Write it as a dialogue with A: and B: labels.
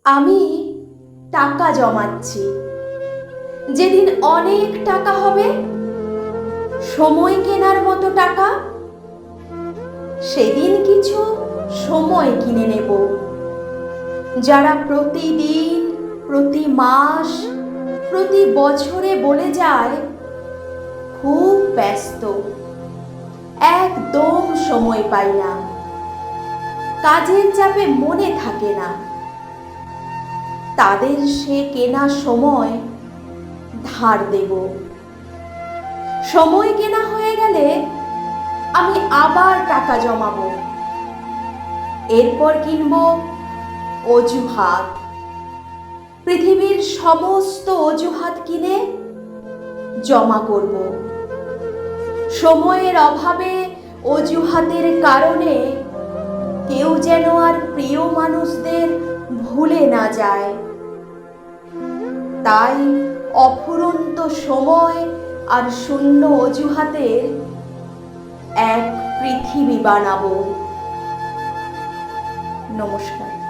A: আমি টাকা জমাচ্ছি। যেদিন অনেক টাকা হবে, সময় কেনার মতো টাকা, সেদিন কিছু সময় কিনে নেব। যারা প্রতিদিন, প্রতি মাস, প্রতি বছরে বলে যায় খুব ব্যস্ত, একদম সময় পাই না, কাজের চাপে মনে থাকে না, তাদের সে কেনা সময় ধার দেব। সময় কেনা হয়ে গেলে আমি আবার টাকা জমাবো। এরপর কিনবো অজুহাত। পৃথিবীর সমস্ত অজুহাত কিনে জমা করব। সময়ের অভাবে, অজুহাতের কারণে কেউ যেন আর প্রিয় মানুষদের ভুলে না যায়। তাই অফুরন্ত সময় আর শূন্য অজুহাতের এক পৃথিবী বানাবো। নমস্কার।